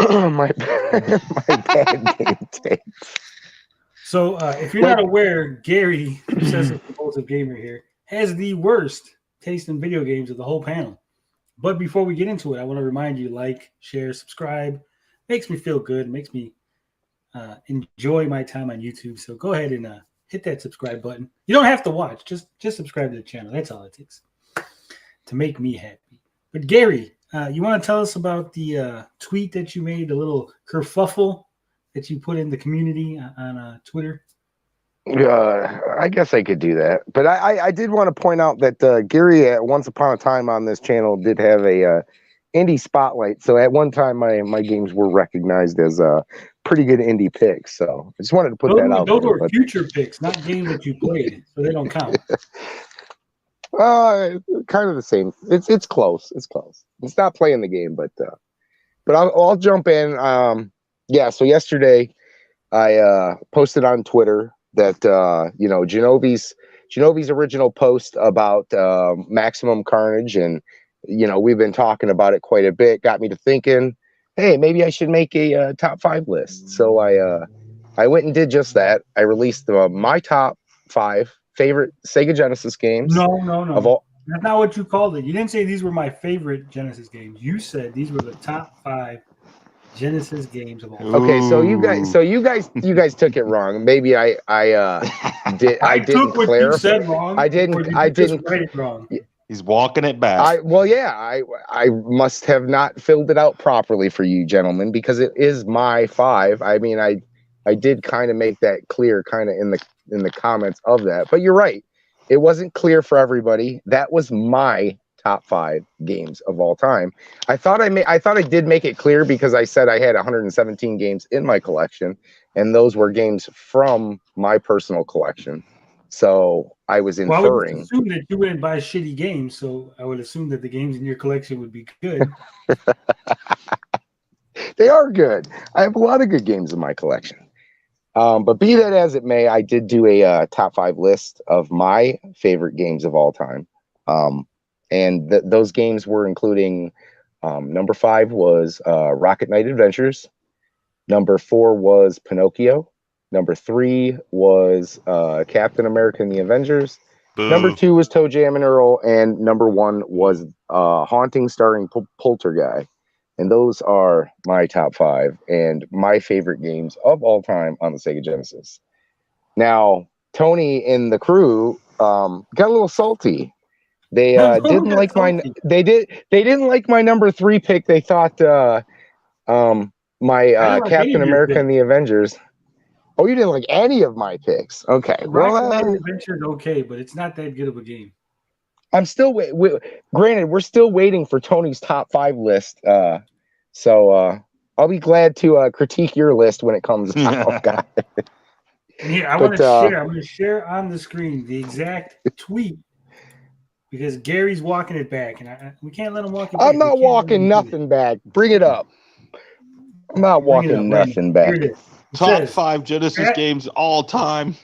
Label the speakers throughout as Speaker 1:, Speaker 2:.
Speaker 1: my bad game takes.
Speaker 2: So, if you're not aware, Gary, obsessive compulsive gamer here, has the worst taste in video games of the whole panel. But before we get into it, I want to remind you: like, share, subscribe. Makes me feel good. Makes me enjoy my time on YouTube. So go ahead and hit that subscribe button. You don't have to watch; just subscribe to the channel. That's all it takes to make me happy. But Gary, you want to tell us about the tweet that you made, the little kerfuffle that you put in the community on Twitter?
Speaker 1: I guess I could do that, but I did want to point out that Gary, at once upon a time on this channel, did have a indie spotlight. So at one time, my games were recognized as pretty good indie picks. So I just wanted to put that out.
Speaker 2: Those were future picks, not games that you played, so they don't count.
Speaker 1: Kind of the same. It's close. It's close. It's not playing the game, but I'll jump in. Yeah. So yesterday, I posted on Twitter that Genovi's original post about Maximum Carnage, and we've been talking about it quite a bit, got me to thinking, hey, maybe I should make a top 5 list. So I went and did just that. I released my top 5 favorite Sega Genesis games.
Speaker 2: No. That's not what you called it. You didn't say these were my favorite Genesis games. You said these were the top 5 Genesis games of all time.
Speaker 1: Okay, so you guys took it wrong. Maybe I didn't
Speaker 2: took what
Speaker 1: clarify.
Speaker 2: You said wrong.
Speaker 1: I didn't
Speaker 2: write it wrong.
Speaker 3: He's walking it back.
Speaker 1: I must have not filled it out properly for you gentlemen, because it is my 5. I mean, I did kind of make that clear kind of in the comments of that. But you're right. It wasn't clear for everybody. That was my top 5 games of all time. I thought I did make it clear, because I said I had 117 games in my collection, and those were games from my personal collection. So I was inferring.
Speaker 2: Well, I would assume that you wouldn't buy shitty games, so I would assume that the games in your collection would be good.
Speaker 1: They are good. I have a lot of good games in my collection. But be that as it may, I did do a top 5 list of my favorite games of all time. And those games were including number 5 was Rocket Knight Adventures. Number 4 was Pinocchio. Number 3 was Captain America and the Avengers.
Speaker 3: Boo.
Speaker 1: Number 2 was Toe Jam and Earl. And number 1 was Haunting starring Poltergeist. And those are my top 5 and my favorite games of all time on the Sega Genesis. Now, Tony and the crew got a little salty. They didn't like didn't like my number 3 pick. They thought my Captain America and the Avengers. Oh, you didn't like any of my picks? Okay.
Speaker 2: Rocket Adventure is okay, but it's not that good of a game.
Speaker 1: I'm still granted, we're still waiting for Tony's top 5 list. So I'll be glad to critique your list when it comes out, guys.
Speaker 2: Here, I want to share. I'm going to share on the screen the exact tweet, because Gary's walking it back, and we can't let him walk it back.
Speaker 1: I'm not walking nothing back. Bring it up. I'm not walking nothing back.
Speaker 2: Here it is.
Speaker 3: Top 5 Genesis games all time.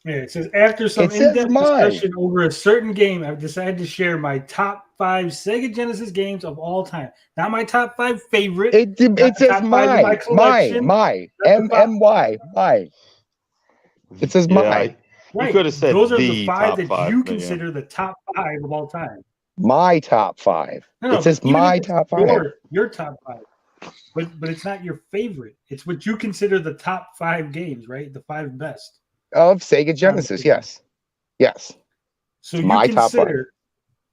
Speaker 2: Yeah, it says, after some in-depth discussion over a certain game, I've decided to share my top 5 Sega Genesis games of all time. Not my top 5 favorite.
Speaker 1: It says my. M-M-Y. It says my.
Speaker 2: Right.
Speaker 3: You could have said
Speaker 2: those are the 5 that
Speaker 3: 5,
Speaker 2: you consider the top 5 of all time.
Speaker 1: My top 5.
Speaker 2: No,
Speaker 1: it says my top 5.
Speaker 2: Your top 5. But it's not your favorite. It's what you consider the top 5 games, right? The 5 best.
Speaker 1: Of Sega Genesis, yes.
Speaker 2: So you consider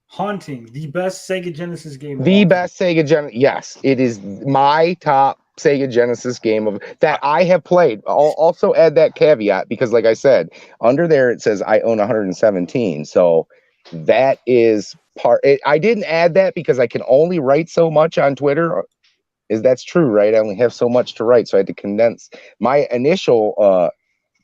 Speaker 2: Haunting the best Sega Genesis game.
Speaker 1: The best Sega Genesis, yes. It is my top Sega Genesis game of that I have played. I'll also add that caveat, because like I said, under there it says I own 117. So that is I didn't add that because I can only write so much on Twitter. That's true, right? I only have so much to write, so I had to condense. My initial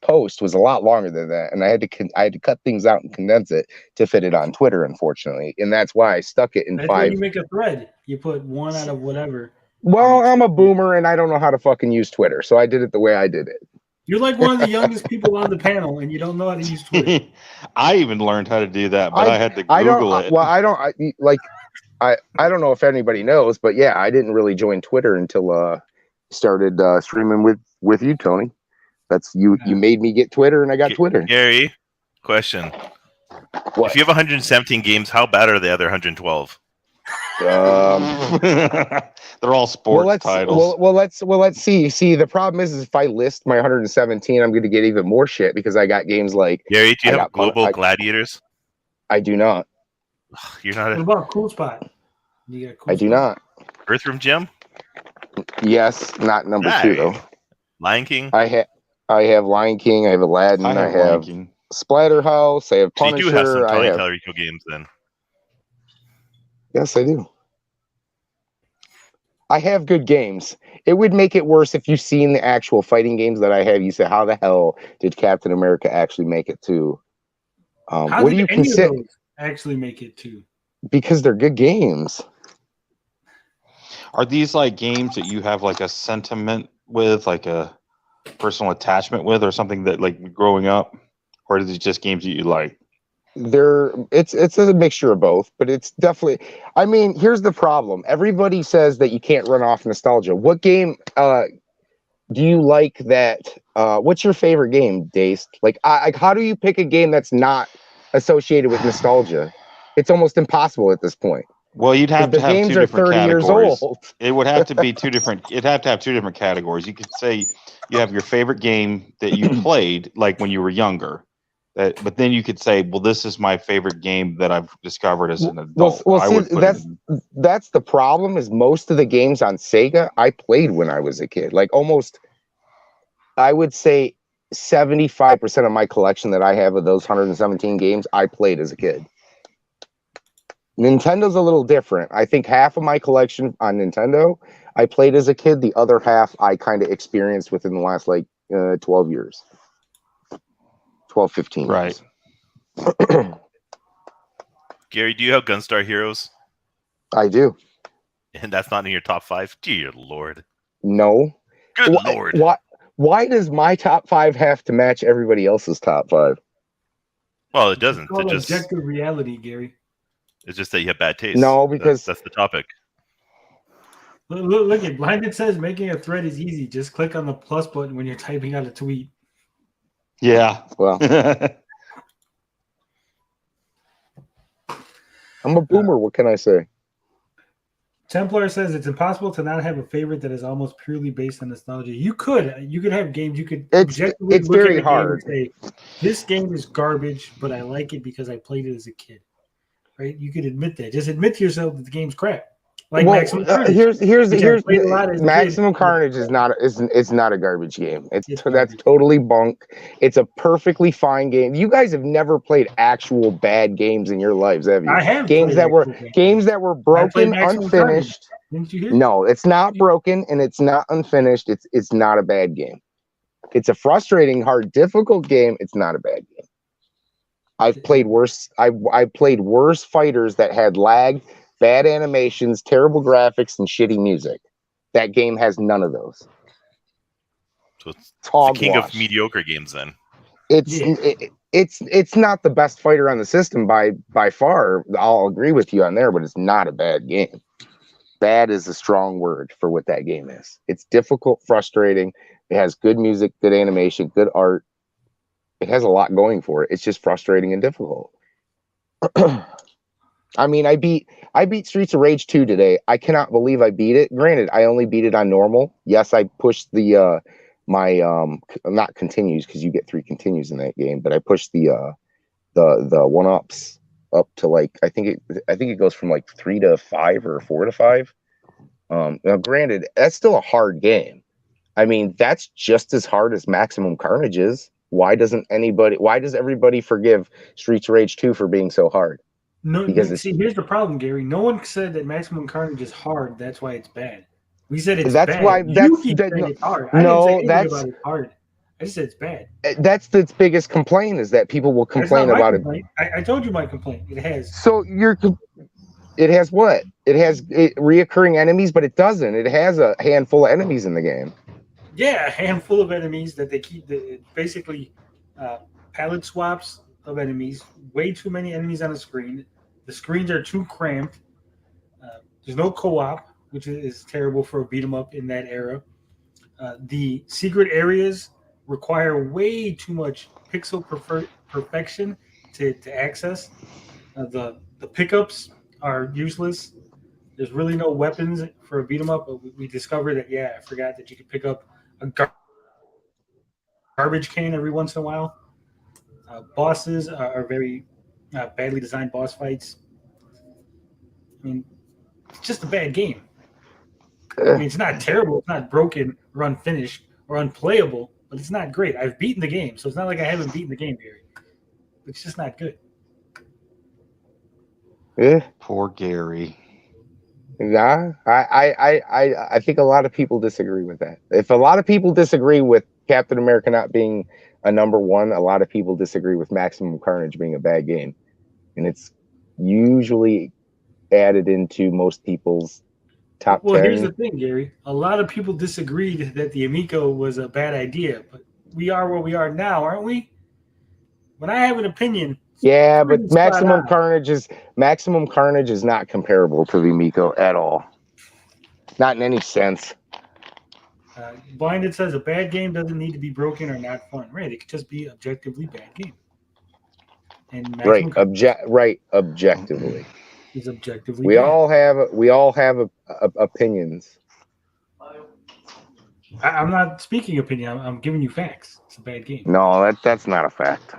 Speaker 1: post was a lot longer than that, and I had to cut things out and condense it to fit it on Twitter, unfortunately, and that's why I stuck it in
Speaker 2: that's
Speaker 1: 5.
Speaker 2: When you make a thread, you put 1 out of whatever.
Speaker 1: Well, I'm a boomer and I don't know how to fucking use Twitter, so I did it the way I did it.
Speaker 2: You're like one of the youngest people on the panel, and you don't know how to use Twitter.
Speaker 3: I even learned how to do that, but I had to Google it.
Speaker 1: Well, I don't like. I don't know if anybody knows, but yeah, I didn't really join Twitter until started streaming with you, Tony. That's you. You made me get Twitter, and I got Twitter.
Speaker 4: Gary, question:
Speaker 1: What?
Speaker 4: If you have 117 games, how bad are the other 112?
Speaker 3: They're all sports titles.
Speaker 1: Well, let's see. See, the problem is if I list my 117, I'm going to get even more shit because I got games like.
Speaker 4: Gary, do you have Global Gladiators?
Speaker 1: I do not.
Speaker 4: You're not.
Speaker 2: What about Cool Spot? You got Cool
Speaker 1: I do not.
Speaker 4: Earthroom Gym?
Speaker 1: Yes, not number 2 though.
Speaker 4: Lion King?
Speaker 1: I have Lion King. I have Aladdin. I have Splatterhouse. I have Punisher.
Speaker 4: So you do have some Tony Tellerico games then.
Speaker 1: Yes, I do. I have good games. It would make it worse if you've seen the actual fighting games that I have. You say, how the hell did Captain America actually make it to? What do you consider?
Speaker 2: Actually make it to?
Speaker 1: Because they're good games.
Speaker 3: Are these like games that you have like a sentiment with, like a personal attachment with, or something that like growing up, or is it just games that you like?
Speaker 1: It's a mixture of both, but it's definitely. I mean, here's the problem. Everybody says that you can't run off nostalgia. What game do you like? That what's your favorite game, Daced? Like, how do you pick a game that's not associated with nostalgia? It's almost impossible at this point.
Speaker 3: Well, you'd have to have
Speaker 1: games
Speaker 3: two
Speaker 1: are
Speaker 3: different
Speaker 1: 30
Speaker 3: categories.
Speaker 1: years old.
Speaker 3: It would have to be two different. It'd have to have two different categories. You could say you have your favorite game that you played, like when you were younger. But then you could say, well, this is my favorite game that I've discovered as an adult.
Speaker 1: That's the problem. Is most of the games on Sega I played when I was a kid. Like almost, I would say 75% of my collection that I have of those 117 games I played as a kid. Nintendo's a little different. I think half of my collection on Nintendo I played as a kid. The other half I kind of experienced within the last 12 years. 12, 15
Speaker 3: years.
Speaker 4: Right. Gary, do you have Gunstar Heroes?
Speaker 1: I do.
Speaker 4: And that's not in your top 5? Dear Lord.
Speaker 1: No.
Speaker 4: Good Lord.
Speaker 1: Why does my top 5 have to match everybody else's top 5?
Speaker 4: Well, it doesn't.
Speaker 2: It's just objective reality, Gary.
Speaker 4: It's just that you have bad taste.
Speaker 1: No, because
Speaker 4: that's the topic.
Speaker 2: Look at Blinded says making a thread is easy. Just click on the plus button when you're typing out a tweet.
Speaker 3: Yeah.
Speaker 1: Well, I'm a boomer. What can I say?
Speaker 2: Templar says it's impossible to not have a favorite that is almost purely based on nostalgia. You could have games you could.
Speaker 1: It's very hard.
Speaker 2: And say, this game is garbage, but I like it because I played it as a kid. Right? You could admit that. Just admit to yourself that the game's crap. Like Maximum Carnage.
Speaker 1: Here's Maximum Carnage is not a garbage game. That's totally bunk. It's a perfectly fine game. You guys have never played actual bad games in your lives, have you?
Speaker 2: I have
Speaker 1: games that were broken, unfinished.
Speaker 2: Didn't you hear?
Speaker 1: No, it's not broken and it's not unfinished. It's not a bad game. It's a frustrating, hard, difficult game. It's not a bad game. I've played worse. I played worse fighters that had lag, bad animations, terrible graphics, and shitty music. That game has none of those.
Speaker 4: So it's the king of mediocre games then.
Speaker 1: It's not the best fighter on the system by far. I'll agree with you on there, but it's not a bad game. Bad is a strong word for what that game is. It's difficult, frustrating. It has good music, good animation, good art. It has a lot going for it. It's just frustrating and difficult. I mean, I beat Streets of Rage 2 today. I cannot believe I beat it. Granted, I only beat it on normal. Yes, I pushed the not continues because you get 3 continues in that game, but I pushed the 1-ups up to I think it goes from 3 to 5 or 4 to 5. Now granted, that's still a hard game. I mean, that's just as hard as Maximum Carnage is. Why does everybody forgive Streets of Rage 2 for being so hard?
Speaker 2: No, here's the problem, Gary. No one said that Maximum Carnage is hard. That's why it's bad. We said it's bad. It's hard. I didn't say anything about it's hard. I just said it's bad.
Speaker 1: That's its biggest complaint is that people will complain about it.
Speaker 2: I told you my complaint. It has.
Speaker 1: So it has what? It has reoccurring enemies, but it doesn't. It has a handful of enemies in the game.
Speaker 2: Yeah, a handful of enemies that they keep. Basically, palette swaps of enemies. Way too many enemies on the screen. The screens are too cramped. There's no co-op, which is terrible for a beat 'em up in that era. The secret areas require way too much pixel perfection to access. The pickups are useless. There's really no weapons for a beat 'em up. But we discovered that, I forgot that you could pick up a garbage can every once in a while. Bosses are very badly designed boss fights. I mean, it's just a bad game. I mean, it's not terrible. It's not broken or unfinished or unplayable, but it's not great. I've beaten the game, so it's not like I haven't beaten the game, Gary. It's just not good.
Speaker 3: Poor Gary.
Speaker 1: Nah, I think a lot of people disagree with that. If a lot of people disagree with Captain America not being a number one, a lot of people disagree with Maximum Carnage being a bad game, and it's usually added into most people's top 10.
Speaker 2: Well, here's the thing, Gary. A lot of people disagreed that the Amico was a bad idea, but we are where we are now, aren't we? When I have an opinion,
Speaker 1: yeah, but Maximum Carnage is not comparable to the Amico at all. Not in any sense.
Speaker 2: Blinded says a bad game doesn't need to be broken or not fun. Right? It could just be objectively bad game. And
Speaker 1: objectively.
Speaker 2: Is objectively.
Speaker 1: We
Speaker 2: bad.
Speaker 1: all have opinions.
Speaker 2: I'm not speaking opinion. I'm giving you facts. It's a bad game.
Speaker 1: No, that's not a fact.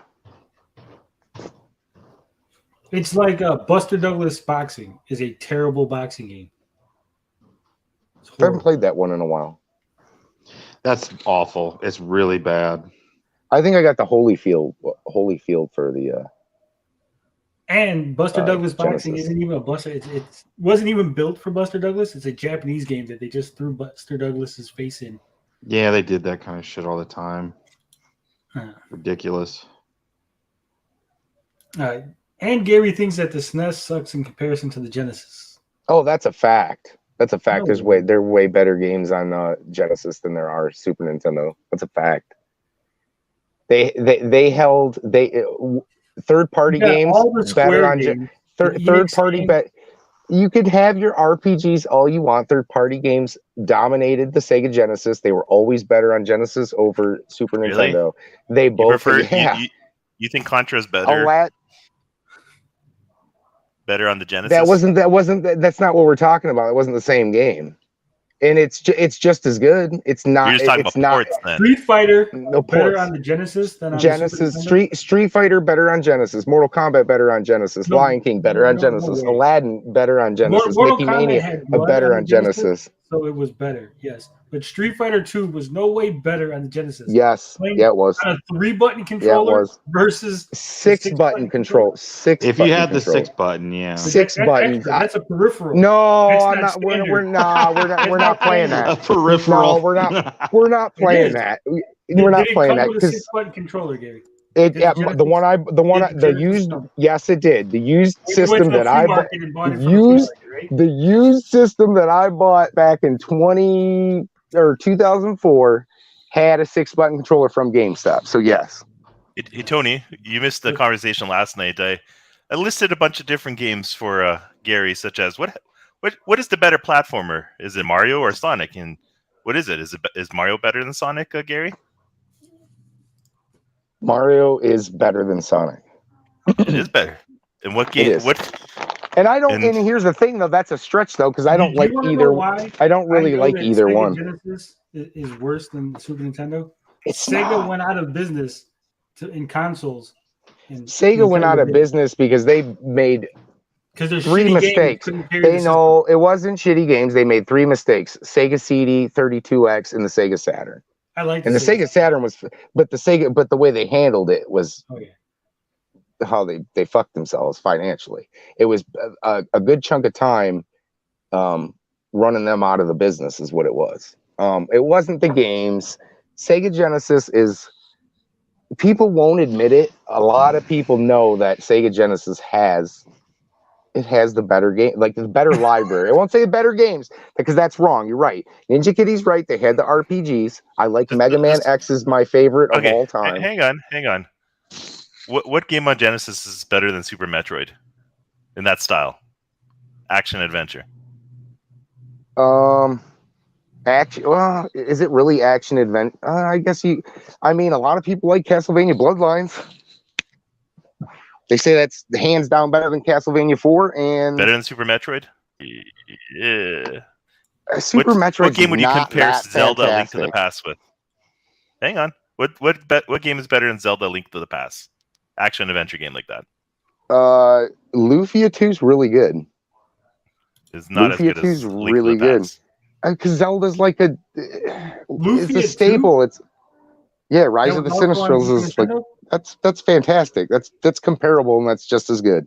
Speaker 2: It's like Buster Douglas boxing is a terrible boxing game.
Speaker 1: I haven't played that one in a while.
Speaker 3: That's awful. It's really bad.
Speaker 1: I think I got the Holyfield for the.
Speaker 2: And Buster Douglas boxing
Speaker 1: Genesis.
Speaker 2: isn't even a Buster. It wasn't even built for Buster Douglas. It's a Japanese game that they just threw Buster Douglas's face in.
Speaker 3: Yeah, they did that kind of shit all the time. Ridiculous.
Speaker 2: And Gary thinks that the SNES sucks in comparison to the Genesis.
Speaker 1: Oh, that's a fact. That's a fact.
Speaker 2: No.
Speaker 1: There are way better games on Genesis than there are Super Nintendo. That's a fact. They held third party games better on third party bet. You could have your RPGs all you want. Third party games dominated the Sega Genesis. They were always better on Genesis over Super Nintendo. They both.
Speaker 4: You think Contra is better? Better on the Genesis?
Speaker 1: That's not what we're talking about. It wasn't the same game. And it's just as good. It's not.
Speaker 4: You're just talking about ports, then.
Speaker 2: Street Fighter
Speaker 1: no
Speaker 2: better
Speaker 1: ports.
Speaker 2: on the Genesis than on
Speaker 1: Genesis.
Speaker 2: the Super Nintendo?
Speaker 1: Street Fighter better on Genesis. Mortal Kombat better on Genesis. Lion King better on Genesis. Aladdin better on Genesis.
Speaker 2: Mortal
Speaker 1: Mickey
Speaker 2: Kombat
Speaker 1: Mania
Speaker 2: had
Speaker 1: better on Genesis.
Speaker 2: So it was better, yes. But Street Fighter 2 was no way better on the Genesis.
Speaker 1: Yes, it was.
Speaker 2: On a 3-button controller versus
Speaker 1: six button control.
Speaker 3: If you had the 6 button, yeah.
Speaker 1: 6 buttons.
Speaker 2: That's a peripheral.
Speaker 1: No, I'm not. We're not playing that.
Speaker 3: A peripheral.
Speaker 1: No, we're not playing that. We're not playing that
Speaker 2: because 6-button controller, Gary.
Speaker 1: Yes, it did. The used system that I bought, the used system that I bought back in 2004 had a 6-button controller from GameStop. So yes.
Speaker 4: Hey Tony, you missed the conversation last night. I listed a bunch of different games for Gary, such as what is the better platformer? Is it Mario or Sonic? And what is it? Is Mario better than Sonic, Gary?
Speaker 1: Mario is better than Sonic.
Speaker 4: It is better. And what game?
Speaker 1: And I don't. And here's the thing, though. That's a stretch, though, because I don't like either. I don't really like either
Speaker 2: Sega
Speaker 1: one.
Speaker 2: Genesis is worse than the Super Nintendo.
Speaker 1: Sega
Speaker 2: went out of business in consoles.
Speaker 1: Sega went out of business because they made 3 mistakes. They know it wasn't shitty games. They made 3 mistakes: Sega CD, 32X, and the Sega Saturn.
Speaker 2: I like.
Speaker 1: And the Sega Saturn was, but the way they handled it was.
Speaker 2: Oh yeah.
Speaker 1: How they fucked themselves financially. It was a good chunk of time running them out of the business is what it was. It wasn't the games. Sega Genesis is, people won't admit it. A lot of people know that Sega Genesis has the better game, like the better library. I won't say the better games because that's wrong. You're right. Ninja Kitty's right. They had the RPGs. I like Mega Man X is my favorite of all time.
Speaker 4: Hang on. What game on Genesis is better than Super Metroid in that style? Action adventure.
Speaker 1: Action. Well, is it really action adventure? I guess you. I mean, a lot of people like Castlevania Bloodlines. They say that's hands down better than Castlevania 4 and
Speaker 4: Better than Super Metroid? Yeah.
Speaker 1: Super Metroid.
Speaker 4: What game would you compare Zelda
Speaker 1: fantastic.
Speaker 4: Link to the Past with? Hang on. What game is better than Zelda Link to the Past? Action adventure game like that.
Speaker 1: Lufia 2 is really good.
Speaker 4: It's not
Speaker 1: Lufia
Speaker 4: as good
Speaker 1: 2
Speaker 4: as
Speaker 1: is
Speaker 4: Link
Speaker 1: really
Speaker 4: to the
Speaker 1: good.
Speaker 4: Past.
Speaker 1: Because Zelda's like a, it's a
Speaker 2: Lufia
Speaker 1: staple.
Speaker 2: 2?
Speaker 1: It's Rise
Speaker 2: That
Speaker 1: of the
Speaker 2: was also on
Speaker 1: Sinistrals
Speaker 2: Super
Speaker 1: is like
Speaker 2: Nintendo?
Speaker 1: that's fantastic. That's comparable and that's just as good.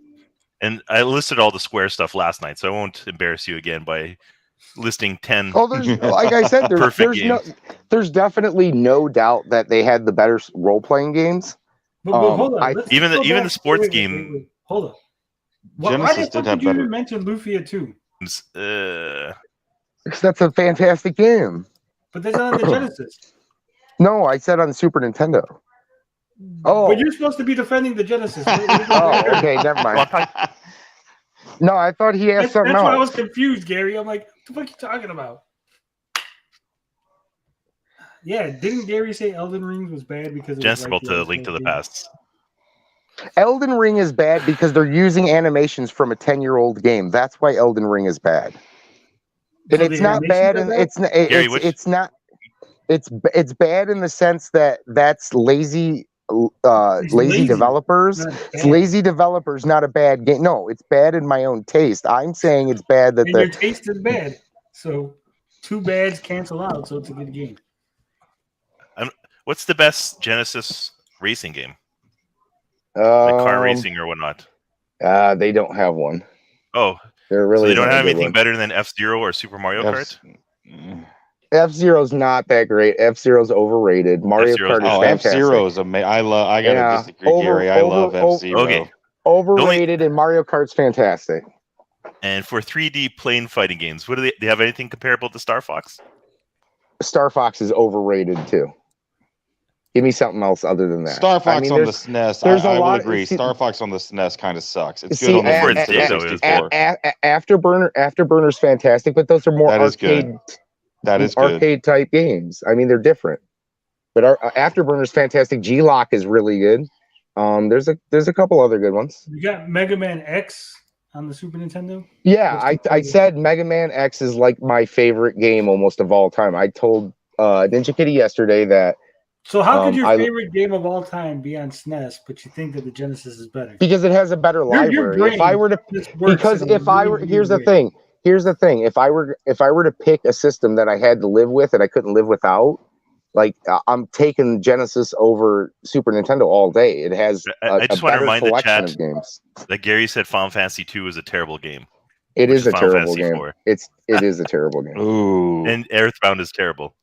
Speaker 4: And I listed all the Square stuff last night, so I won't embarrass you again by listing 10
Speaker 1: Oh, there's like I said,
Speaker 4: perfect games.
Speaker 1: there's definitely no doubt that they had the better role playing games.
Speaker 2: But hold on. Let's
Speaker 4: even
Speaker 2: go
Speaker 4: the
Speaker 2: back.
Speaker 4: sports
Speaker 2: Wait.
Speaker 4: game.
Speaker 2: Hold on. Why
Speaker 3: Genesis
Speaker 2: the fuck
Speaker 3: did have
Speaker 2: did you
Speaker 3: better.
Speaker 2: even mention Lufia 2?
Speaker 1: Because that's a fantastic game.
Speaker 2: But that's not on the Genesis.
Speaker 1: No, I said on Super Nintendo. Oh,
Speaker 2: But you're supposed to be defending the Genesis.
Speaker 1: oh, okay, never mind. No, I thought he asked
Speaker 2: That's
Speaker 1: something
Speaker 2: why I
Speaker 1: else.
Speaker 2: was confused, Gary. I'm like, what the fuck are you talking about? Yeah, didn't Gary say Elden Ring was bad because it was
Speaker 4: Genesis
Speaker 2: like
Speaker 4: to Link to the Past.
Speaker 1: Elden Ring is bad because they're using animations from a 10-year-old game. That's why Elden Ring is bad. And
Speaker 2: So
Speaker 1: it's
Speaker 2: the
Speaker 1: not
Speaker 2: animations
Speaker 1: bad,
Speaker 2: are
Speaker 1: and
Speaker 2: bad?
Speaker 4: Gary,
Speaker 1: it's not. It's bad in the sense that that's lazy
Speaker 2: lazy.
Speaker 1: developers.
Speaker 2: Not
Speaker 1: It's
Speaker 2: bad.
Speaker 1: lazy developers, not a bad game. No, it's bad in my own taste. I'm saying it's bad that
Speaker 2: And your taste is bad. So two bads cancel out, so it's a good game.
Speaker 4: What's the best Genesis racing game? Like car racing or whatnot?
Speaker 1: They don't have one.
Speaker 4: Oh,
Speaker 1: They're really
Speaker 4: so they don't
Speaker 1: isn't a
Speaker 4: have
Speaker 1: good
Speaker 4: anything
Speaker 1: one.
Speaker 4: better than F-Zero or Super Mario Kart?
Speaker 1: F-Zero's not that great. F-Zero's overrated. Mario
Speaker 4: F-Zero's
Speaker 1: Kart is
Speaker 3: Oh,
Speaker 1: fantastic.
Speaker 3: F-Zero is amazing. I gotta disagree, Gary. I love F-Zero.
Speaker 4: Okay.
Speaker 1: Overrated, and Mario Kart's fantastic.
Speaker 4: And for 3D plane fighting games, what do they have anything comparable to Star Fox?
Speaker 1: Star Fox is overrated too. Give me something else other than that.
Speaker 3: Star Fox on the SNES. I will agree. Star Fox on the SNES kind of sucks. It's good on the Nintendo 64.
Speaker 1: Afterburner's fantastic, but those are more arcade.
Speaker 3: That is good.
Speaker 1: Arcade type games. I mean, they're different. But Afterburner's fantastic. G-Lock is really good. There's a couple other good ones.
Speaker 2: You got Mega Man X on the Super Nintendo?
Speaker 1: Yeah, I said Mega Man X is like my favorite game almost of all time. I told Ninja Kitty yesterday that.
Speaker 2: So how could your favorite game of all time be on SNES, but you think that the Genesis is better?
Speaker 1: Because it has a better library. If I were to, here's the thing. If I were to pick a system that I had to live with and I couldn't live without, like I'm taking Genesis over Super Nintendo all day. It has
Speaker 4: I just want to remind the chat
Speaker 1: of games.
Speaker 4: That Gary said Final Fantasy 2 is a terrible game.
Speaker 1: It is a terrible game. It is a terrible game.
Speaker 3: Ooh.
Speaker 4: And Earthbound is terrible.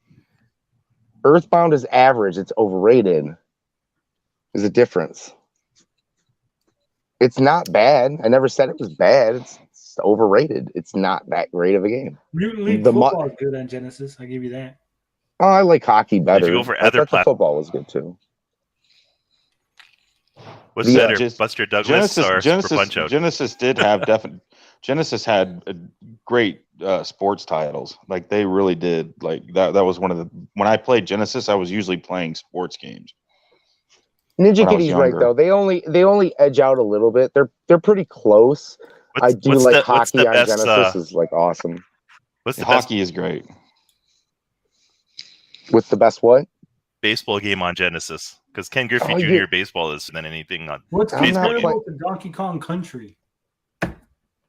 Speaker 1: Earthbound is average. It's overrated. There's a difference. It's not bad. I never said it was bad. It's overrated. It's not that great of a game.
Speaker 2: Mutant League Football is good on Genesis. I give you that.
Speaker 1: Oh, I like hockey better.
Speaker 4: If you go for other
Speaker 1: football was good too.
Speaker 4: What's better, Buster Douglas or Super Punch-Out?
Speaker 3: Genesis did have Genesis had great sports titles. Like they really did. Like that was one of the when I played Genesis, I was usually playing sports games.
Speaker 1: Ninja Kitty's right though. They only edge out a little bit. They're pretty close. I do like hockey on Genesis is like awesome.
Speaker 3: Hockey is great.
Speaker 1: What's the best what?
Speaker 4: Baseball game on Genesis. Because Ken Griffey Jr. baseball is than anything on
Speaker 2: what's comparable to Donkey Kong Country?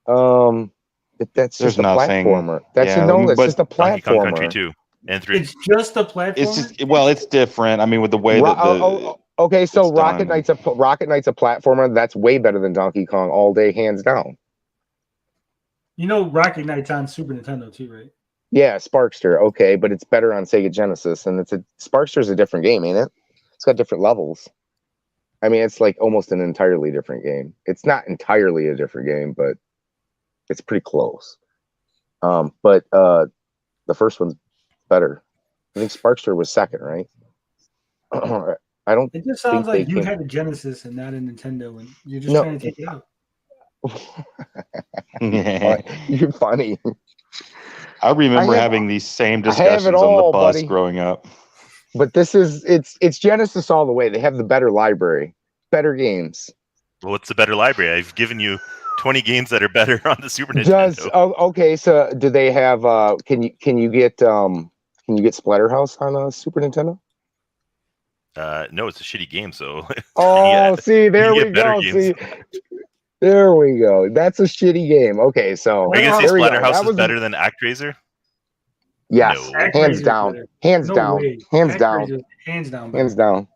Speaker 1: That's just a platformer. That's just a platformer.
Speaker 4: Donkey Kong Country 2 and 3.
Speaker 2: It's just a platformer.
Speaker 1: It's
Speaker 3: different. I mean, with the way that
Speaker 1: okay, so Rocket Knight's a platformer. That's way better than Donkey Kong all day, hands down.
Speaker 2: You know, Rocket Knight's on Super Nintendo too, right?
Speaker 1: Yeah, Sparkster. Okay, but it's better on Sega Genesis, and Sparkster's a different game, ain't it? It's got different levels. I mean, it's like almost an entirely different game. It's not entirely a different game, but it's pretty close. But the first one's better. I think Sparkster was second, right? I don't.
Speaker 2: It just sounds like you had a Genesis and not a Nintendo, and you're just trying to take it out.
Speaker 1: You're funny.
Speaker 3: I remember
Speaker 1: I have-
Speaker 3: having these same
Speaker 1: I have it
Speaker 3: discussions on the
Speaker 1: all,
Speaker 3: bus
Speaker 1: buddy.
Speaker 3: growing up.
Speaker 1: But it's Genesis all the way. They have the better library, better games.
Speaker 4: Well, what's the better library? I've given you 20 games that are better on the Super Nintendo.
Speaker 1: Okay? So do they have? Can you get Splatterhouse on a Super Nintendo?
Speaker 4: No, it's a shitty game. So
Speaker 1: Oh,
Speaker 4: Yeah.
Speaker 1: see, there
Speaker 4: You
Speaker 1: we
Speaker 4: get better
Speaker 1: go.
Speaker 4: games.
Speaker 1: See, there we go. That's a shitty game. Okay, so
Speaker 4: are you gonna say
Speaker 1: there we go.
Speaker 4: Splatterhouse
Speaker 1: That
Speaker 4: is
Speaker 1: was
Speaker 4: better than ActRaiser?
Speaker 1: yes,
Speaker 4: No.
Speaker 1: hands
Speaker 2: Actraiser's
Speaker 1: down,
Speaker 2: better.
Speaker 1: hands
Speaker 2: No
Speaker 1: down,
Speaker 2: way.
Speaker 1: hands down,
Speaker 2: Actraiser's hands down.
Speaker 1: hands
Speaker 2: better.
Speaker 1: down.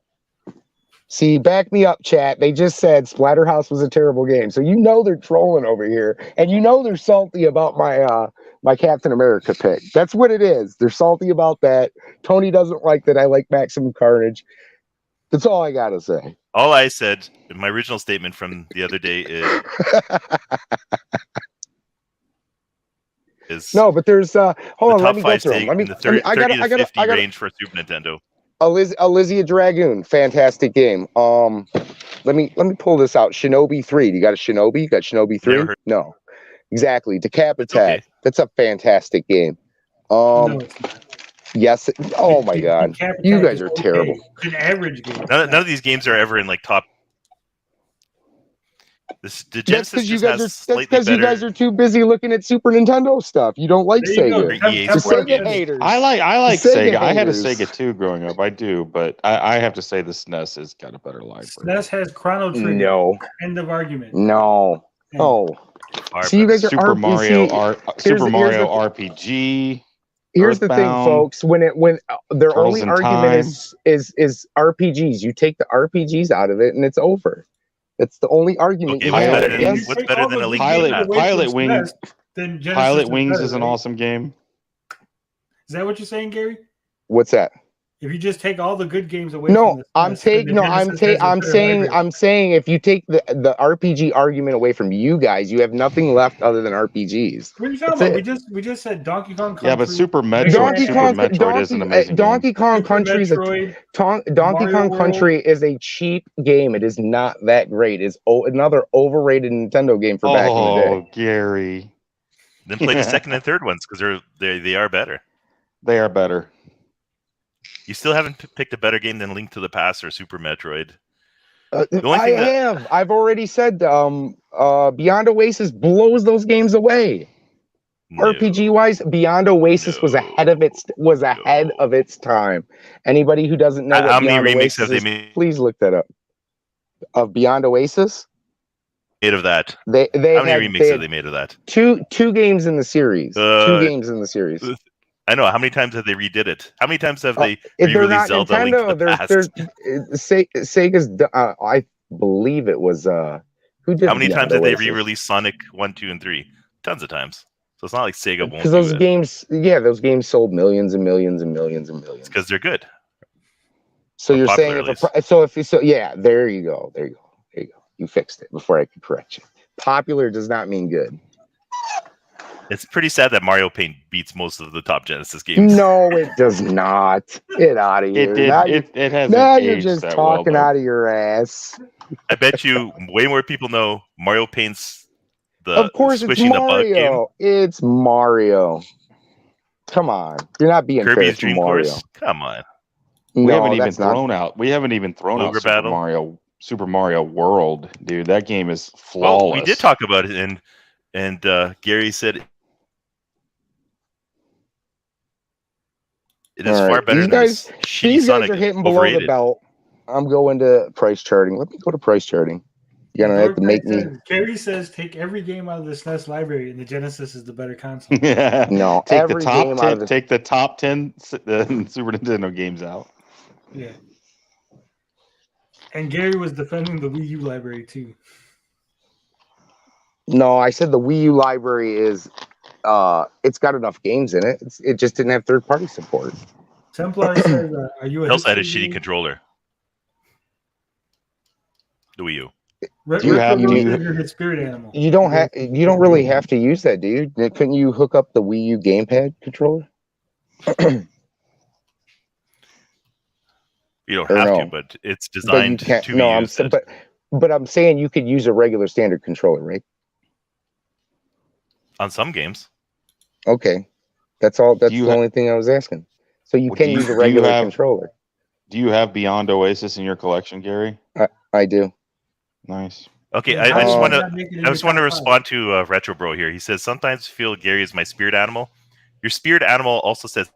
Speaker 1: See, back me up, chat. They just said Splatterhouse was a terrible game, so you know they're trolling over here, and you know they're salty about my Captain America pick. That's what it is. They're salty about that. Tony doesn't like that I like Maximum Carnage. That's all I gotta say.
Speaker 4: All I said in my original statement from the other day is
Speaker 1: No, but there's hold
Speaker 4: the
Speaker 1: on. Let
Speaker 4: top
Speaker 1: me go
Speaker 4: 5
Speaker 1: through them.
Speaker 4: stake
Speaker 1: Let me.
Speaker 4: in the 30,
Speaker 1: I
Speaker 4: 30 to 50
Speaker 1: gotta.
Speaker 4: range for Super Nintendo.
Speaker 1: Elysia Dragoon, fantastic game. Let me pull this out. Shinobi 3. You got a Shinobi? You got Shinobi 3?
Speaker 4: Never heard-
Speaker 1: No. Exactly. Decapitat.
Speaker 4: It's okay.
Speaker 1: That's a fantastic game.
Speaker 2: No, it's not.
Speaker 1: Yes. Oh my god.
Speaker 2: Decapitate
Speaker 1: You guys
Speaker 2: is
Speaker 1: are
Speaker 2: okay.
Speaker 1: terrible.
Speaker 2: It's an average game.
Speaker 4: None of these games are ever in like top. The
Speaker 1: That's
Speaker 4: Genesis
Speaker 1: because you
Speaker 4: just
Speaker 1: guys
Speaker 4: has
Speaker 1: are. That's
Speaker 4: slightly
Speaker 1: because you
Speaker 4: better.
Speaker 1: guys are too busy looking at Super Nintendo stuff. You don't like
Speaker 2: There you go.
Speaker 1: Sega.
Speaker 4: Or EA
Speaker 1: The
Speaker 4: Sports
Speaker 1: Sega
Speaker 4: games.
Speaker 1: haters.
Speaker 3: I like
Speaker 1: Sega
Speaker 3: Sega. I had a
Speaker 1: haters.
Speaker 3: Sega too growing up. I do, but I have to say the SNES has got a better library.
Speaker 2: SNES has Chrono Trigger.
Speaker 1: No.
Speaker 2: End of argument.
Speaker 1: No. Oh.
Speaker 4: Far
Speaker 1: See, you
Speaker 4: better.
Speaker 1: guys are
Speaker 3: Super Mario,
Speaker 1: here's
Speaker 3: Mario
Speaker 1: the-
Speaker 3: RPG.
Speaker 1: Here's the thing,
Speaker 3: Earthbound,
Speaker 1: folks. When their
Speaker 3: Turtles
Speaker 1: only
Speaker 3: in
Speaker 1: argument is RPGs. You take the RPGs out of it, and it's over. That's the only argument
Speaker 4: Okay,
Speaker 1: you
Speaker 3: what's
Speaker 1: have.
Speaker 3: better than-
Speaker 1: against-
Speaker 4: what's better than a Link to the
Speaker 3: Pilot-
Speaker 4: Past?
Speaker 3: Pilot Wing-
Speaker 2: Then Genesis
Speaker 3: Pilot Wings
Speaker 2: better,
Speaker 3: is an
Speaker 2: right?
Speaker 3: awesome game.
Speaker 2: Is that what you're saying, Gary?
Speaker 1: What's that?
Speaker 2: If you just take all the good games away
Speaker 1: No,
Speaker 2: from the
Speaker 1: I'm
Speaker 2: SNES, then
Speaker 1: taking.
Speaker 2: the
Speaker 1: No,
Speaker 2: Genesis has a better library.
Speaker 1: I'm saying if you take the RPG argument away from you guys, you have nothing left other than RPGs.
Speaker 2: What are you talking
Speaker 1: That's
Speaker 2: about?
Speaker 1: it.
Speaker 2: We just said Donkey Kong Country.
Speaker 3: Yeah, but Super
Speaker 2: Mega
Speaker 3: Metroid,
Speaker 2: Man,
Speaker 3: is an amazing game.
Speaker 1: Donkey Kong
Speaker 2: Super
Speaker 1: Country is
Speaker 2: Metroid,
Speaker 1: Donkey
Speaker 2: Mario
Speaker 1: Kong
Speaker 2: World.
Speaker 1: Country is a cheap game. It is not that great. It's another overrated Nintendo game for back in the day.
Speaker 3: Oh, Gary,
Speaker 4: Then play the second and third ones because they are better.
Speaker 3: they are better.
Speaker 4: You still haven't picked a better game than Link to the Past or Super Metroid. only
Speaker 1: I
Speaker 4: thing that-
Speaker 1: have. I've already said. Beyond Oasis blows those games away.
Speaker 4: No.
Speaker 1: RPG wise, Beyond Oasis was ahead of its time. Anybody who doesn't know
Speaker 4: How
Speaker 1: what
Speaker 4: many
Speaker 1: Beyond
Speaker 4: remakes
Speaker 1: Oasis
Speaker 4: have they
Speaker 1: is,
Speaker 4: made
Speaker 1: please look that up. Of Beyond Oasis,
Speaker 4: of that?
Speaker 1: they
Speaker 4: How many
Speaker 1: had,
Speaker 4: remakes
Speaker 1: they
Speaker 4: have
Speaker 1: had
Speaker 4: they made of that?
Speaker 1: two games in the series.
Speaker 4: Uh,
Speaker 1: 2 games in the series.
Speaker 4: I know. How many times have they redid it? How many times have they
Speaker 1: If they're
Speaker 4: re-released
Speaker 1: not
Speaker 4: Zelda Link to
Speaker 1: Nintendo,
Speaker 4: the Past?
Speaker 1: Sega's. I believe it was who did.
Speaker 4: How many
Speaker 1: Beyond
Speaker 4: times have they
Speaker 1: Oasis?
Speaker 4: re-released Sonic 1, 2, and 3? Tons of times. So it's not like Sega won't
Speaker 1: Because
Speaker 4: do
Speaker 1: those
Speaker 4: it.
Speaker 1: games, those games sold millions and millions and millions and millions.
Speaker 4: Because they're good.
Speaker 1: So
Speaker 4: Or
Speaker 1: you're
Speaker 4: popular,
Speaker 1: saying
Speaker 4: at least.
Speaker 1: there you go. You fixed it before I could correct you. Popular does not mean good.
Speaker 4: It's pretty sad that Mario Paint beats most of the top Genesis games.
Speaker 1: No, it does not. Get out of here.
Speaker 3: It did.
Speaker 1: Now,
Speaker 3: It hasn't
Speaker 1: now you're
Speaker 3: aged
Speaker 1: just
Speaker 3: that
Speaker 1: talking
Speaker 3: well,
Speaker 1: out of your ass.
Speaker 4: I bet you way more people know Mario Paint's the
Speaker 1: Of course, it's
Speaker 4: swishing the bug game.
Speaker 1: Mario. It's Mario. Come on, you're not being fair
Speaker 4: Kirby's
Speaker 1: to
Speaker 4: Dream
Speaker 1: Mario.
Speaker 4: Course. Come on.
Speaker 3: We
Speaker 1: No,
Speaker 3: haven't even
Speaker 1: that's not.
Speaker 3: thrown out. We haven't even thrown out
Speaker 4: Ogre Battle?
Speaker 3: Super Mario World, dude. That game is
Speaker 4: Well,
Speaker 3: flawless.
Speaker 4: we did talk about it, and Gary said it is
Speaker 1: All
Speaker 4: far
Speaker 1: right.
Speaker 4: better
Speaker 1: These
Speaker 4: than
Speaker 1: guys-
Speaker 4: this shitty
Speaker 1: These guys
Speaker 4: Sonic.
Speaker 1: are hitting below
Speaker 4: Overrated.
Speaker 1: the belt. I'm going to price charting. Let me go to price charting. You're gonna have to make me.
Speaker 2: Gary says take every game out of the SNES library, and the Genesis is the better console.
Speaker 1: No,
Speaker 3: take
Speaker 1: every
Speaker 3: the top
Speaker 1: game
Speaker 3: 10.
Speaker 1: out of the.
Speaker 3: Take the top 10 Super Nintendo games out.
Speaker 2: Yeah. And Gary was defending the Wii U library too.
Speaker 1: No, I said the Wii U library is. It's got enough games in it. It just didn't have third-party support.
Speaker 2: Templar says, "Are you a?"
Speaker 4: It also had a
Speaker 2: history
Speaker 4: shitty
Speaker 2: game?
Speaker 4: controller. The Wii U.
Speaker 1: Do you have- do you-
Speaker 2: your spirit animal?
Speaker 1: You don't have. You don't really have to use that, do you? Couldn't you hook up the Wii U gamepad controller?
Speaker 4: You don't
Speaker 1: Or
Speaker 4: have
Speaker 1: no.
Speaker 4: to, but it's
Speaker 1: But you
Speaker 4: designed
Speaker 1: can't.
Speaker 4: to be
Speaker 1: No, I'm.
Speaker 4: used.
Speaker 1: But I'm saying you could use a regular standard controller, right?
Speaker 4: On some games.
Speaker 1: Okay. That's all. That's
Speaker 3: you
Speaker 1: the
Speaker 3: ha-
Speaker 1: only thing I was asking. So you
Speaker 3: Well,
Speaker 1: can use a regular
Speaker 3: have
Speaker 1: controller.
Speaker 3: do you have Beyond Oasis in your collection, Gary?
Speaker 1: I do.
Speaker 3: Nice.
Speaker 4: Okay,
Speaker 2: Then how
Speaker 4: I just
Speaker 2: did
Speaker 4: want
Speaker 2: you
Speaker 4: to
Speaker 2: not make it in
Speaker 4: I
Speaker 2: your
Speaker 4: just want to
Speaker 2: top five?
Speaker 4: respond to Retro Bro here. He says sometimes feel Gary is my spirit animal. Your spirit animal also says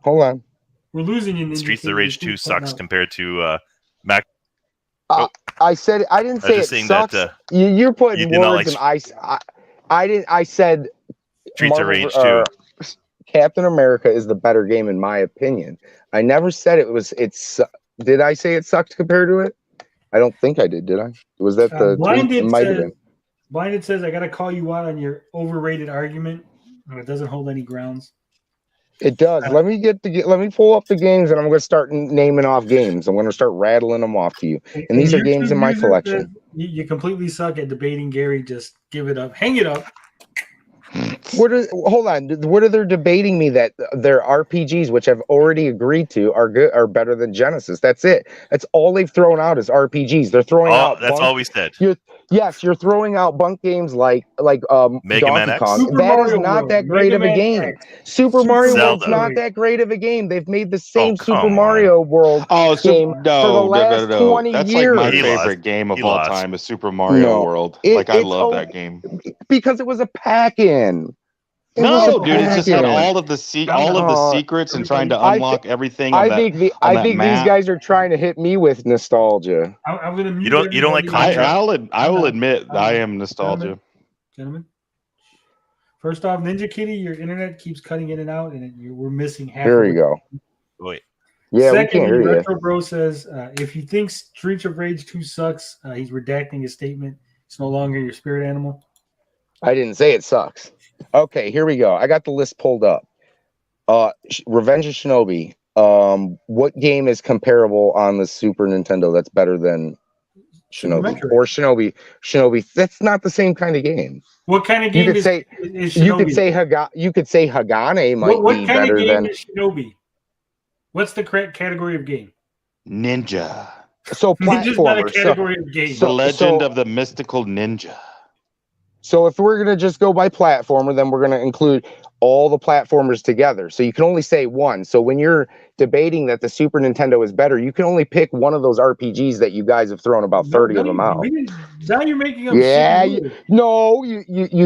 Speaker 1: Hold on.
Speaker 2: We're losing you. Ninja
Speaker 4: Streets of
Speaker 2: King.
Speaker 4: Rage
Speaker 2: You
Speaker 4: 2
Speaker 2: keep
Speaker 4: sucks
Speaker 2: cutting out.
Speaker 4: compared to Mac.
Speaker 1: I said I didn't
Speaker 4: I was
Speaker 1: say it
Speaker 4: just saying
Speaker 1: sucks.
Speaker 4: that
Speaker 1: You're
Speaker 4: you
Speaker 1: putting
Speaker 4: did not
Speaker 1: words
Speaker 4: like
Speaker 1: in I didn't. I said
Speaker 4: Streets of
Speaker 1: Marvel
Speaker 4: Rage 2.
Speaker 1: Captain America is the better game in my opinion. I never said it was. Did I say it sucked compared to it? I don't think I did. Did I? Was that the tweet? It might have been.
Speaker 2: Blinded says, I got to call you out on your overrated argument. It doesn't hold any grounds.
Speaker 1: It does. Let me pull up the games, and I'm going to start naming off games. I'm going to start rattling them off to you. And these are games in my collection.
Speaker 2: You completely suck at debating, Gary. Just give it up. Hang it up.
Speaker 1: Hold on. What are they debating me that their RPGs, which I've already agreed to, are better than Genesis? That's it. That's all they've thrown out is RPGs. They're throwing out.
Speaker 4: That's all we said.
Speaker 1: You're throwing out bunk games like
Speaker 4: Mega Man
Speaker 1: Donkey
Speaker 4: X?
Speaker 1: Kong.
Speaker 2: Super
Speaker 1: That is
Speaker 2: Mario
Speaker 1: not
Speaker 2: World.
Speaker 1: that great
Speaker 2: Mega
Speaker 1: of a
Speaker 2: Man
Speaker 1: game.
Speaker 2: X.
Speaker 1: Super Mario World's
Speaker 4: Zelda.
Speaker 1: not that great of a game. They've made the same
Speaker 4: come
Speaker 1: Super
Speaker 4: on.
Speaker 1: Mario World game for the
Speaker 3: No.
Speaker 1: last 20
Speaker 3: That's
Speaker 1: years.
Speaker 3: like my
Speaker 4: He
Speaker 3: favorite
Speaker 4: lost.
Speaker 3: game of
Speaker 4: He
Speaker 3: all
Speaker 4: lost.
Speaker 3: time is Super Mario World. I love that game.
Speaker 1: Because it was a pack-in.
Speaker 3: No, dude, it just had all of the secrets and trying to unlock everything on
Speaker 1: I think
Speaker 3: map.
Speaker 1: these guys are trying to hit me with nostalgia.
Speaker 2: I'm going to mute
Speaker 4: You don't like
Speaker 2: everybody.
Speaker 4: Contra?
Speaker 3: I will admit I am nostalgia.
Speaker 2: Gentlemen. First off, Ninja Kitty, your internet keeps cutting in and out, and we're missing half.
Speaker 1: There you go.
Speaker 4: Wait.
Speaker 1: Yeah,
Speaker 2: Secondly,
Speaker 1: we can't hear you.
Speaker 2: Retro Bro says if he thinks Streets of Rage 2 sucks, he's redacting his statement. It's no longer your spirit animal.
Speaker 1: I didn't say it sucks. Okay, here we go. I got the list pulled up. Revenge of Shinobi. What game is comparable on the Super Nintendo that's better than Shinobi? Or Shinobi. That's not the same kind of game.
Speaker 2: What kind of game is Shinobi?
Speaker 1: You could say Hagane might be better than.
Speaker 2: What kind of game is Shinobi? What's the correct category of game?
Speaker 3: Ninja.
Speaker 1: So
Speaker 2: Ninja's not a category of game.
Speaker 3: The Legend of the Mystical Ninja.
Speaker 1: So if we're going to just go by platformer, then we're going to include all the platformers together. So you can only say one. So when you're debating that the Super Nintendo is better, you can only pick one of those RPGs that you guys have thrown about 30 of them out.
Speaker 2: Now you're making up
Speaker 1: you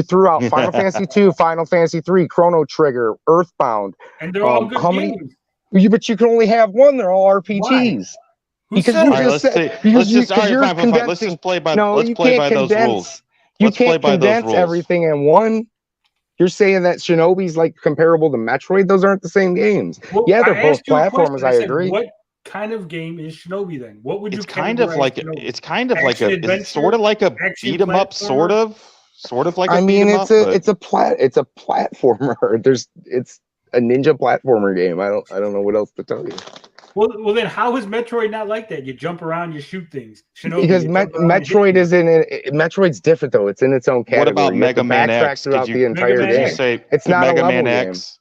Speaker 1: threw out Final Fantasy 2, Final Fantasy 3, Chrono Trigger, Earthbound.
Speaker 2: And they're all good games.
Speaker 1: But you can only have one. They're all RPGs.
Speaker 2: Why?
Speaker 1: Because you just said... Let's just
Speaker 3: play by those rules.
Speaker 1: You can't condense everything in one. You're saying that Shinobi's like comparable to Metroid? Those aren't the same games.
Speaker 2: Well,
Speaker 1: yeah, they're both platformers. I agree.
Speaker 2: What kind of game is Shinobi then? What would you?
Speaker 3: It's kind of like it's sort of like a beat 'em up, sort of like.
Speaker 1: It's a platformer. It's a ninja platformer game. I don't know what else to tell you.
Speaker 2: Well, then how is Metroid not like that? You jump around, you shoot things.
Speaker 1: Shinobi, because Metroid is Metroid's different though. It's in its own category.
Speaker 3: What about Mega Man X?
Speaker 1: Throughout the entire game. It's not
Speaker 3: Mega
Speaker 1: a level
Speaker 3: Man X.
Speaker 1: Game.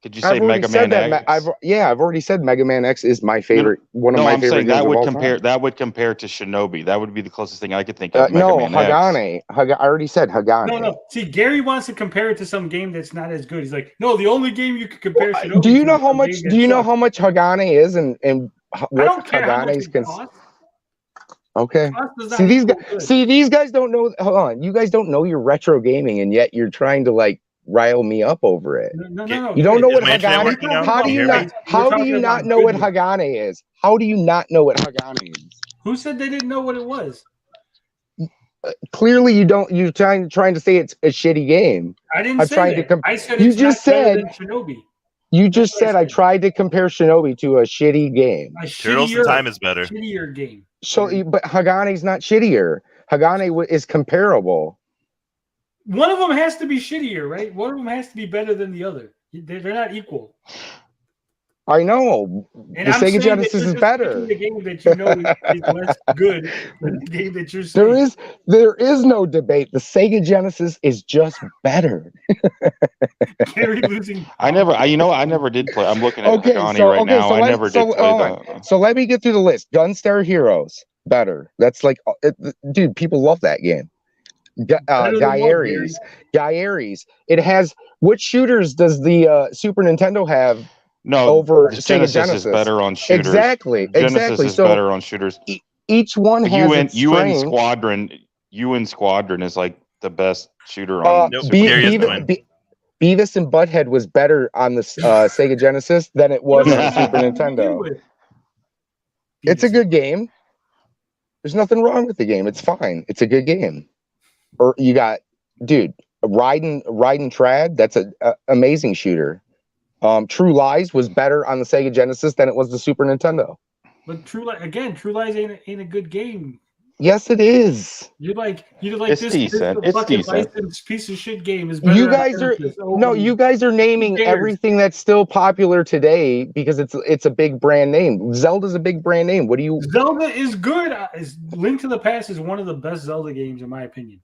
Speaker 3: Could you say Mega Man X?
Speaker 1: I've already said Mega Man X is my favorite. One of my favorite games
Speaker 3: that would
Speaker 1: of all
Speaker 3: compare.
Speaker 1: Time.
Speaker 3: That would compare to Shinobi. That would be the closest thing I could think of.
Speaker 1: Hagane. I already said Hagane.
Speaker 2: No. See, Gary wants to compare it to some game that's not as good. He's like, no, the only game you could compare Shinobi.
Speaker 1: Do you know how much? Do you know how much Hagane is and what
Speaker 2: Hagane's
Speaker 1: can? Okay. These guys don't know. Hold on, you guys don't know your retro gaming, and yet you're trying to like rile me up over it.
Speaker 2: No.
Speaker 1: You don't know what Hagane. How do you not know what Hagane is? How do you not know what Hagane is?
Speaker 2: Who said they didn't know what it was?
Speaker 1: Clearly, you don't. You're trying to say it's a shitty game.
Speaker 2: I didn't say that. I said it's not better than Shinobi.
Speaker 1: You just said I tried to compare Shinobi to a shitty game.
Speaker 4: Turtles in Time is better.
Speaker 2: Shittier game.
Speaker 1: So, but Hagane's not shittier. Hagane is comparable.
Speaker 2: One of them has to be shittier, right? One of them has to be better than the other. They're not equal.
Speaker 1: I know.
Speaker 2: And
Speaker 1: the Sega Genesis is better.
Speaker 2: The game that you know is less good than the game that you're saying.
Speaker 1: There is no debate. The Sega Genesis is just better.
Speaker 3: I never did play. I'm looking at Hagane now. I never did play that.
Speaker 1: So let me get through the list. Gunstar Heroes, better. That's like, dude, people love that game.
Speaker 2: Better than
Speaker 1: Guy
Speaker 2: what,
Speaker 1: Aries. Guy Aries. It has which shooters does the Super Nintendo have
Speaker 3: No,
Speaker 1: over
Speaker 3: this
Speaker 1: Sega
Speaker 3: Genesis is better on shooters.
Speaker 1: Exactly.
Speaker 3: Genesis is
Speaker 1: So
Speaker 3: better on shooters.
Speaker 1: each one has its strength.
Speaker 3: UN Squadron is like the best shooter on
Speaker 4: Nope,
Speaker 3: Super
Speaker 4: Gary has
Speaker 3: Nintendo.
Speaker 4: joined.
Speaker 1: Beavis and Butthead was better on the Sega Genesis than it was on the Super Nintendo. It's a good game. There's nothing wrong with the game. It's fine. It's a good game. Or you got, dude, riding trad. That's a amazing shooter. True Lies was better on the Sega Genesis than it was the Super Nintendo.
Speaker 2: But True Lies ain't a good game.
Speaker 1: Yes, it is.
Speaker 2: You're like
Speaker 3: It's
Speaker 2: this
Speaker 3: decent.
Speaker 2: this
Speaker 3: It's
Speaker 2: fucking
Speaker 3: decent.
Speaker 2: licensed piece of shit game is better.
Speaker 1: You guys are you guys are naming everything that's still popular today because it's a big brand name. Zelda's a big brand name. What do you?
Speaker 2: Zelda is good. Link to the Past is one of the best Zelda games in my opinion.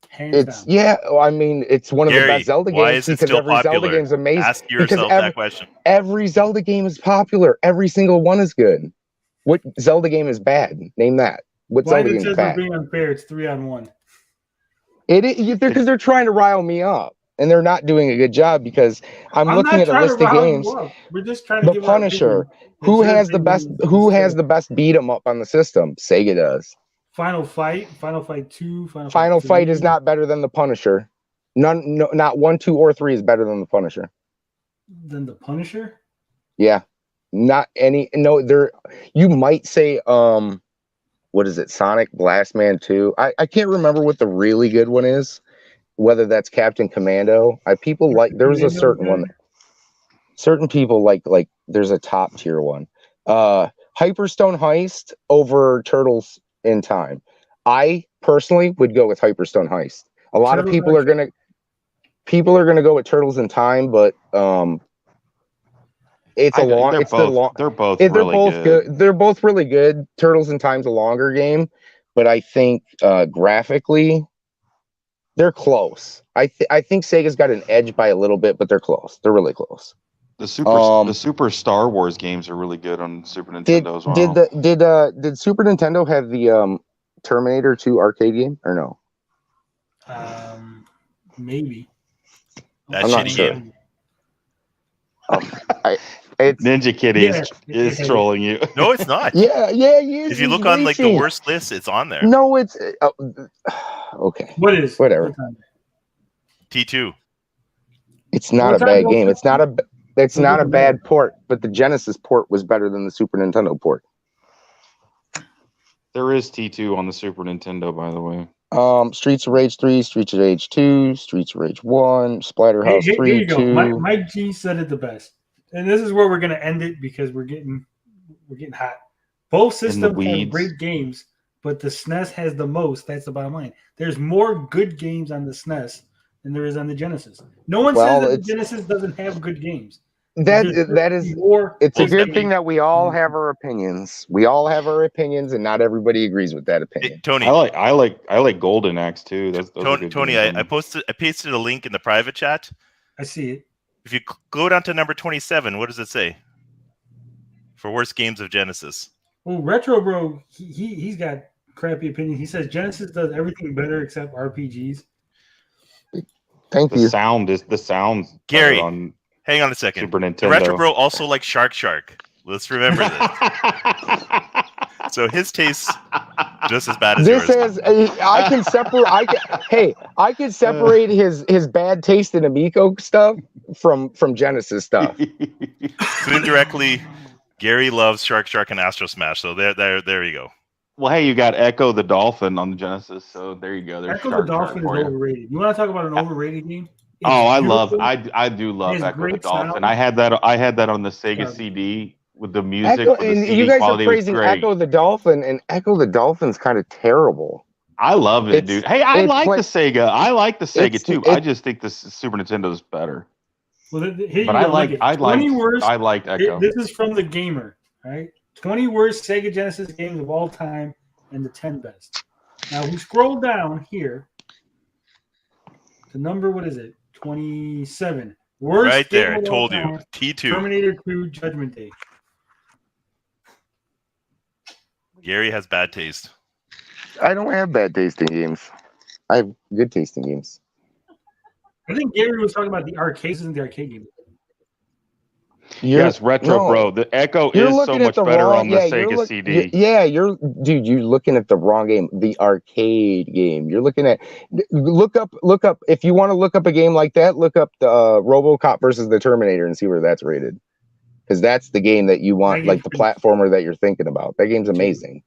Speaker 2: Hands down.
Speaker 1: I mean, it's one of the
Speaker 4: Gary,
Speaker 1: best Zelda
Speaker 4: why
Speaker 1: games
Speaker 4: is it
Speaker 1: because
Speaker 4: still
Speaker 1: every Zelda
Speaker 4: popular?
Speaker 1: game is amazing.
Speaker 4: Ask yourself that question.
Speaker 1: Every Zelda game is popular. Every single one is good. What Zelda game is bad? Name that. What Zelda game is bad?
Speaker 2: Being unfair, it's 3-on-1.
Speaker 1: It is because they're trying to rile me up, and they're not doing a good job because I'm looking at a list of games.
Speaker 2: We're just trying to
Speaker 1: The Punisher. Who has the best? Who has the best beat 'em up on the system? Sega does.
Speaker 2: Final Fight 2,
Speaker 1: Final Fight is not better than the Punisher. Not 1, 2, or 3 is better than the Punisher.
Speaker 2: Than the Punisher?
Speaker 1: Yeah, not any. No, there. You might say, what is it? Sonic Blastman 2. I can't remember what the really good one is. Whether that's Captain Commando. People like. There's a certain one. Certain people like. There's a top tier one. Hyperstone Heist over Turtles in Time. I personally would go with Hyperstone Heist. A lot of people are gonna go with Turtles in Time, but they're both good. They're both really good. Turtles in Time's a longer game, but I think graphically they're close. I think Sega's got an edge by a little bit, but they're close. They're really close.
Speaker 3: The Super Star Wars games are really good on Super Nintendo as well.
Speaker 1: Did Super Nintendo have the Terminator 2 arcade game or no?
Speaker 2: Maybe.
Speaker 4: That shitty game.
Speaker 3: Ninja Kitty is trolling you.
Speaker 4: No, it's not.
Speaker 1: Yeah,
Speaker 4: if you look on like the worst list, it's on there.
Speaker 1: No, it's okay.
Speaker 2: What is
Speaker 1: whatever?
Speaker 4: T2.
Speaker 1: It's not a bad game. It's not a bad port, but the Genesis port was better than the Super Nintendo port.
Speaker 3: There is T2 on the Super Nintendo, by the way.
Speaker 1: Streets of Rage 3, Streets of Rage 2, Streets of Rage 1, Splatterhouse 3,
Speaker 2: here you
Speaker 1: 2.
Speaker 2: go. Mike G said it the best. And this is where we're gonna end it because we're getting hot. Both systems have great games, but the SNES has the most. That's the bottom line. There's more good games on the SNES than there is on the Genesis. No one says that the Genesis doesn't have good games.
Speaker 1: It's a good thing that we all have our opinions. We all have our opinions, and not everybody agrees with that opinion.
Speaker 4: Hey, Tony,
Speaker 3: I like Golden Axe too.
Speaker 4: Tony, I pasted a link in the private chat.
Speaker 2: I see it.
Speaker 4: If you go down to number 27, what does it say for worst games of Genesis?
Speaker 2: Well, Retro Bro, he's got crappy opinion. He says Genesis does everything better except RPGs.
Speaker 1: Thank you.
Speaker 3: The sound.
Speaker 4: Gary, hang on a second.
Speaker 3: Super Nintendo.
Speaker 4: The Retro Bro also likes Shark. Let's remember this. So his tastes just as bad as yours.
Speaker 1: I can separate his bad taste in Amico stuff from Genesis stuff.
Speaker 4: So indirectly, Gary loves Shark and Astro Smash. So there you go.
Speaker 3: Well, hey, you got Echo the Dolphin on the Genesis, so there you go. There's
Speaker 2: Echo the Dolphin is overrated. You want to talk about an overrated game?
Speaker 3: I do love Echo the Dolphin. I had that on the Sega CD with the music.
Speaker 1: You guys are praising Echo the Dolphin, and Echo the Dolphin's kind of terrible.
Speaker 3: I love it, dude. Hey, I like the Sega. I like the Sega too. I just think the Super Nintendo is better.
Speaker 2: Well, I
Speaker 3: liked Echo.
Speaker 2: This is from the Gamer, right? 20 worst Sega Genesis games of all time and the 10 best. Now we scroll down here. The number, what is it? 27. Worst
Speaker 4: right there, I
Speaker 2: game
Speaker 4: told you.
Speaker 2: time,
Speaker 4: T2.
Speaker 2: Terminator 2 Judgment Day.
Speaker 4: Gary has bad taste.
Speaker 1: I don't have bad taste in games. I have good tasting games.
Speaker 2: I think Gary was talking about the arcades and the arcade game.
Speaker 3: Yes, Retro
Speaker 1: no,
Speaker 3: Bro. The Echo
Speaker 1: You're
Speaker 3: is so
Speaker 1: looking at
Speaker 3: much
Speaker 1: the
Speaker 3: better
Speaker 1: wrong.
Speaker 3: on the
Speaker 1: Yeah, you're
Speaker 3: Sega
Speaker 1: look.
Speaker 3: CD.
Speaker 1: Yeah, dude. You're looking at the wrong game. The arcade game. You're looking at. Look up. If you want to look up a game like that, look up the RoboCop versus the Terminator and see where that's rated. Because that's the game that you want, like the platformer that you're thinking about. That game's amazing.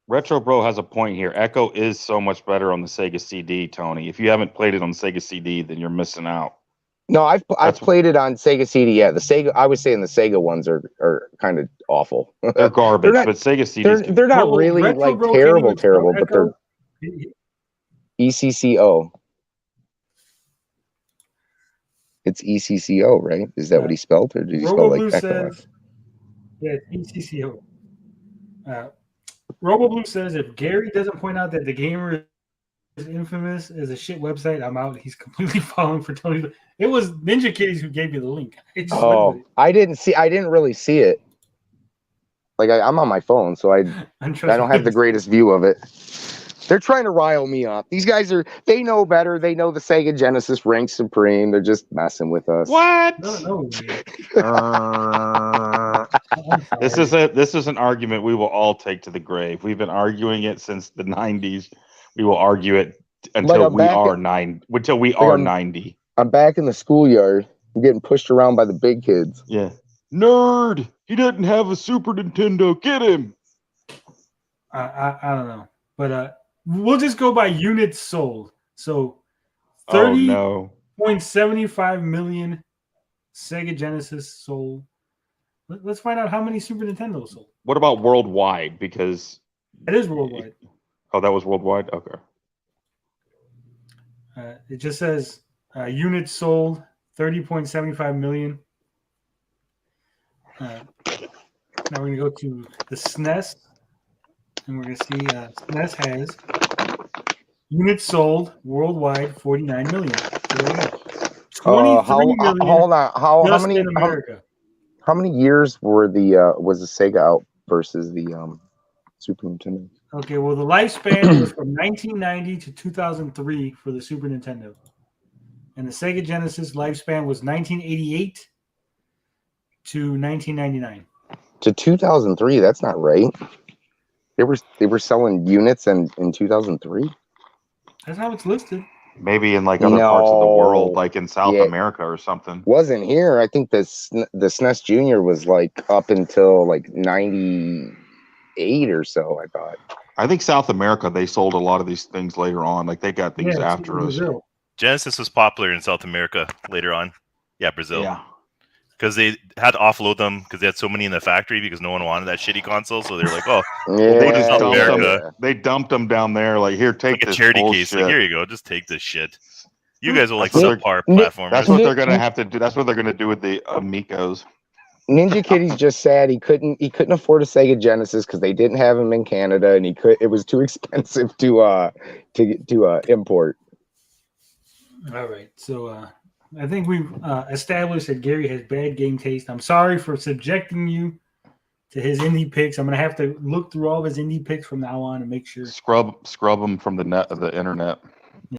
Speaker 3: Retro Bro has a point here. Echo is so much better on the Sega CD, Tony. If you haven't played it on the Sega CD, then you're missing out.
Speaker 1: No, I've played it on Sega CD. Yeah, the Sega. I was saying the Sega ones are kind of awful.
Speaker 3: They're garbage,
Speaker 1: not,
Speaker 3: but Sega CDs.
Speaker 1: They're not really like terrible, but they're ECCO. It's ECCO, right? Is that what he spelled, or did he spell like Echo?
Speaker 2: Yeah, ECCO. RoboBlue says if Gary doesn't point out that the gamer is infamous as a shit website, I'm out. He's completely falling for Tony. It was Ninja Kitties who gave me the link.
Speaker 1: I didn't really see it. Like I'm on my phone, so I don't have the greatest view of it. They're trying to rile me up. These guys they know better. They know the Sega Genesis ranks supreme. They're just messing with us.
Speaker 3: What?
Speaker 2: No.
Speaker 3: This is an argument we will all take to the grave. We've been arguing it since the 90s. We will argue it until we are 90.
Speaker 1: I'm back in the schoolyard. I'm getting pushed around by the big kids.
Speaker 3: Yeah. Nerd! He doesn't have a Super Nintendo. Get him!
Speaker 2: I don't know. But we'll just go by units sold. So 30.75 million Sega Genesis sold. Let's find out how many Super Nintendo sold.
Speaker 3: What about worldwide? Because
Speaker 2: it is worldwide.
Speaker 3: Oh, that was worldwide? Okay.
Speaker 2: It just says units sold 30.75 million. Now we're going to go to the SNES. And we're going to see SNES has units sold worldwide 49 million. So there we go. 23 million.
Speaker 1: Hold on. How many
Speaker 2: in America?
Speaker 1: How many years were was the Sega out versus the Super Nintendo?
Speaker 2: Okay, well the lifespan was from 1990 to 2003 for the Super Nintendo, and the Sega Genesis lifespan was 1988 to 1999.
Speaker 1: To 2003, that's not right. They were selling units in 2003 .
Speaker 2: That's how it's listed.
Speaker 3: Maybe in like other parts of the world, like in South America or something.
Speaker 1: Wasn't here. I think the SNES Junior was like up until like 98 or so, I thought.
Speaker 3: I think South America, they sold a lot of these things later on. Like they got things after us.
Speaker 4: Genesis was popular in South America later on. Yeah, Brazil.
Speaker 3: Yeah.
Speaker 4: Because they had to offload them because they had so many in the factory because no one wanted that shitty console. So they're like, oh, we'll go to South America.
Speaker 3: They dumped them down there. Like, here, take
Speaker 4: like
Speaker 3: this
Speaker 4: a charity
Speaker 3: bullshit.
Speaker 4: case. Like, here you go. Just take this shit. You guys will like subpar platformers.
Speaker 3: That's what they're gonna have to do. That's what they're gonna do with the Amicos.
Speaker 1: Ninja Kitty's just sad he couldn't afford a Sega Genesis because they didn't have them in Canada, and it was too expensive to import.
Speaker 2: All right, so I think we've established that Gary has bad game taste. I'm sorry for subjecting you to his indie picks. I'm gonna have to look through all of his indie picks from now on and make sure
Speaker 3: Scrub them from the internet.